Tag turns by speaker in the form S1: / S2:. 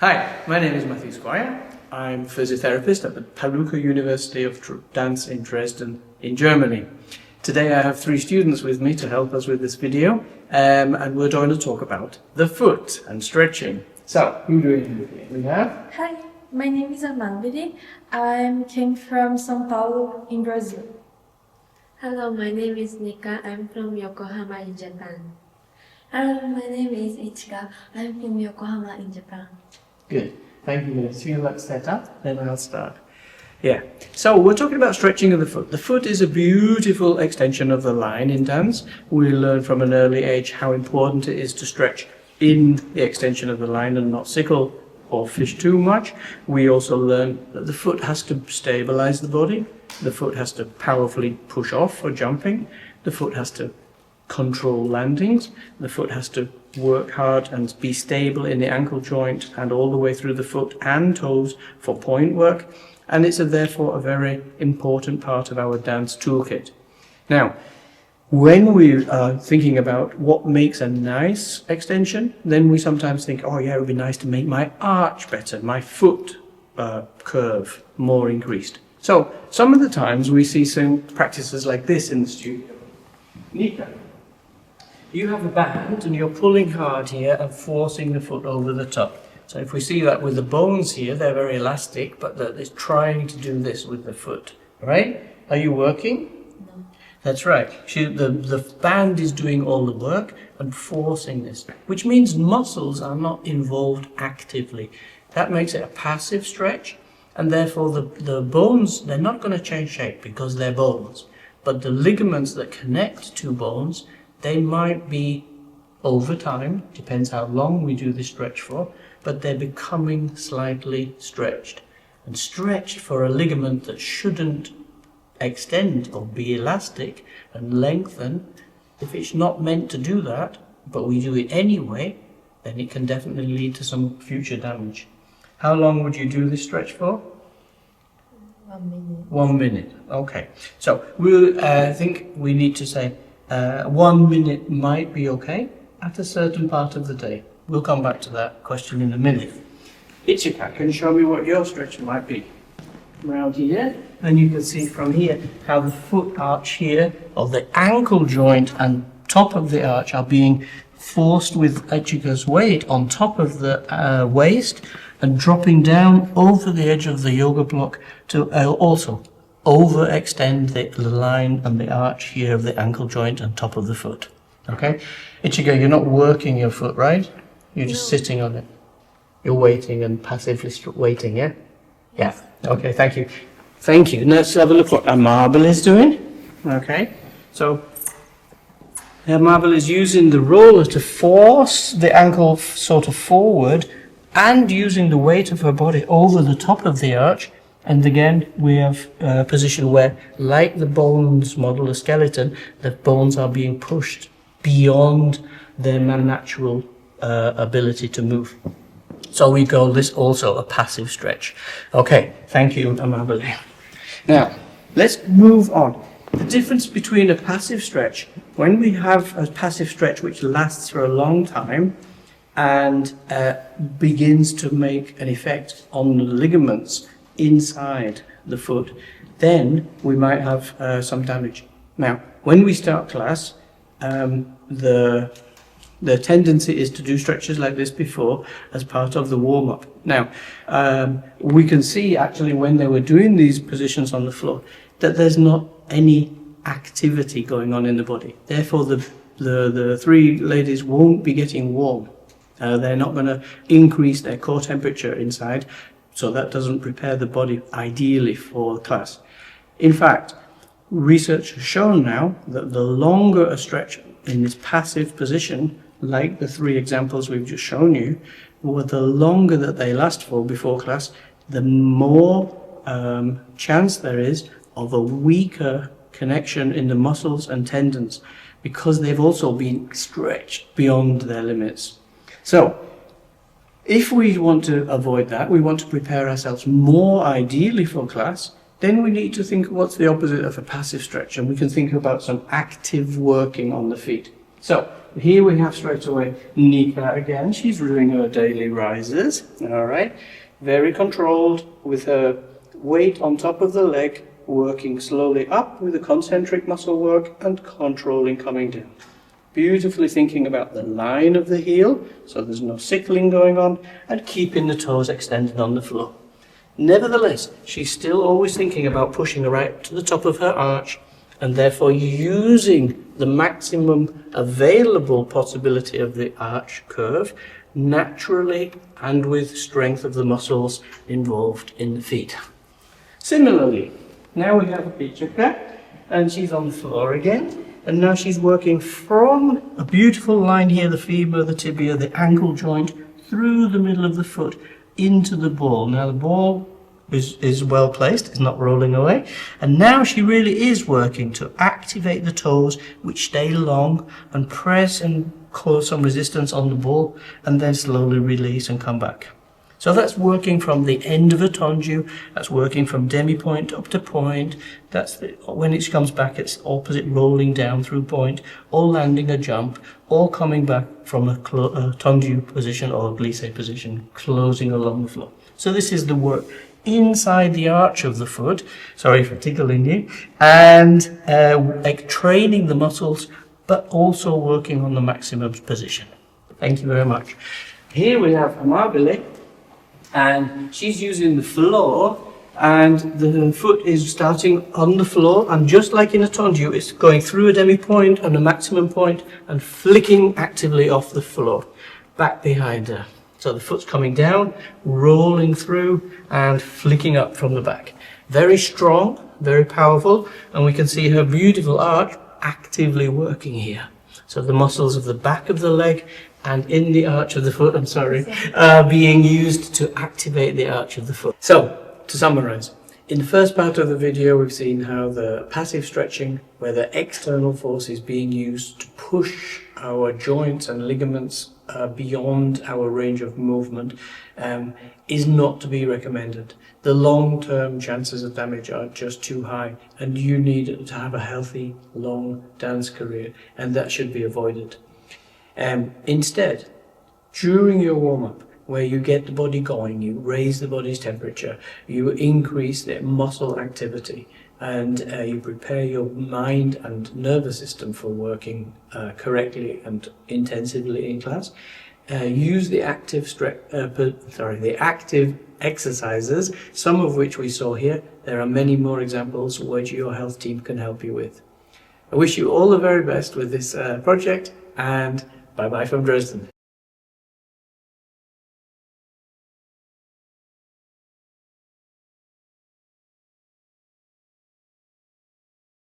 S1: Hi, my name is Matthew Squire. I'm a physiotherapist at the Palucca University of Dance in Dresden in Germany. Today I have 3 students with me to help us with this video and we're going to talk about the foot and stretching. So, who do we have?
S2: Hi, my name is Amabile. I came from São Paulo in Brazil.
S3: Hello, my name is Nika. I'm from Yokohama in Japan.
S4: Hello, my name is Ichika. I'm from Yokohama in Japan.
S1: Good. Thank you. So you let's set up, then I'll start. Yeah. So we're talking about stretching of the foot. The foot is a beautiful extension of the line in dance. We learn from an early age how important it is to stretch in the extension of the line and not sickle or fish too much. We also learn that the foot has to stabilize the body. The foot has to powerfully push off for jumping. The foot has to control landings. The foot has to work hard and be stable in the ankle joint and all the way through the foot and toes for point work. And it's therefore a very important part of our dance toolkit. Now, when we are thinking about what makes a nice extension, then we sometimes think, oh yeah, it would be nice to make my arch better, my foot curve more increased. So some of the times we see some practices like this in the studio. Nika, you have a band and you're pulling hard here and forcing the foot over the top. So if we see that with the bones here, they're very elastic, but it's trying to do this with the foot, right? Are you working?
S4: No.
S1: That's right. The band is doing all the work and forcing this, which means muscles are not involved actively. That makes it a passive stretch, and therefore the bones, they're not going to change shape because they're bones. But the ligaments that connect two bones, they might be over time, depends how long we do this stretch for, but they're becoming slightly stretched. And stretched for a ligament that shouldn't extend or be elastic and lengthen, if it's not meant to do that, but we do it anyway, then it can definitely lead to some future damage. How long would you do this stretch for?
S4: 1 minute.
S1: 1 minute, okay. So I think we need to say 1 minute might be okay at a certain part of the day. We'll come back to that question in a minute. Ichika, can you show me what your stretch might be? Around here, and you can see from here how the foot arch here, or the ankle joint and top of the arch are being forced with Ichika's weight on top of the waist and dropping down over the edge of the yoga block to also overextend the line and the arch here of the ankle joint and top of the foot. Okay? Ichika, you're not working your foot, right? You're just sitting on it. You're waiting and passively waiting, yeah? Yeah. Okay, thank you. Thank you. Let's have a look what Amabile is doing. Okay. So, Amabile is using the roller to force the ankle sort of forward and using the weight of her body over the top of the arch. And again, we have a position where, like the bones model, the skeleton, the bones are being pushed beyond their natural ability to move. So we call this also a passive stretch. Okay, thank you, Amabile. Now, let's move on. The difference between a passive stretch, when we have a passive stretch which lasts for a long time and begins to make an effect on the ligaments inside the foot, then we might have some damage. Now, when we start class, the tendency is to do stretches like this before as part of the warm-up. Now, we can see actually when they were doing these positions on the floor that there's not any activity going on in the body. Therefore, the 3 ladies won't be getting warm. They're not going to increase their core temperature inside, so that doesn't prepare the body ideally for class. In fact, research has shown now that the longer a stretch in this passive position, like the 3 examples we've just shown you, the longer that they last for before class, the more chance there is of a weaker connection in the muscles and tendons because they've also been stretched beyond their limits. So, if we want to avoid that, we want to prepare ourselves more ideally for class, then we need to think what's the opposite of a passive stretch, and we can think about some active working on the feet. So here we have straight away Nika again. She's doing her daily rises. All right. Very controlled with her weight on top of the leg, working slowly up with the concentric muscle work and controlling coming down. Beautifully thinking about the line of the heel, so there's no sickling going on, and keeping the toes extended on the floor. Nevertheless, she's still always thinking about pushing her right to the top of her arch, and therefore using the maximum available possibility of the arch curve naturally and with strength of the muscles involved in the feet. Similarly, now we have a Palucca, and she's on the floor again. And now she's working from a beautiful line here, the femur, the tibia, the ankle joint, through the middle of the foot into the ball. Now the ball is well placed, it's not rolling away. And now she really is working to activate the toes, which stay long, and press and cause some resistance on the ball, and then slowly release and come back. So that's working from the end of a tongue, that's working from demi-point up to point, when it comes back it's opposite rolling down through point, or landing a jump, or coming back from a tongue position or a glisse position, closing along the floor. So this is the work inside the arch of the foot, sorry for tickling you, and training the muscles, but also working on the maximum position. Thank you very much. Here we have Amabile, and she's using the floor, and the foot is starting on the floor, and just like in a tongue, it's going through a demi-point and a maximum point and flicking actively off the floor, back behind her. So the foot's coming down, rolling through and flicking up from the back. Very strong, very powerful, and we can see her beautiful arch actively working here. So the muscles of the back of the leg and in the arch of the foot, being used to activate the arch of the foot. So, to summarize, in the first part of the video we've seen how the passive stretching, where the external force is being used to push our joints and ligaments beyond our range of movement, is not to be recommended. The long-term chances of damage are just too high, and you need to have a healthy, long dance career, and that should be avoided. Instead, during your warm-up, where you get the body going, you raise the body's temperature, you increase the muscle activity, and you prepare your mind and nervous system for working correctly and intensively in class. Use the active exercises, some of which we saw here. There are many more examples which your health team can help you with. I wish you all the very best with this project, and bye-bye from Dresden.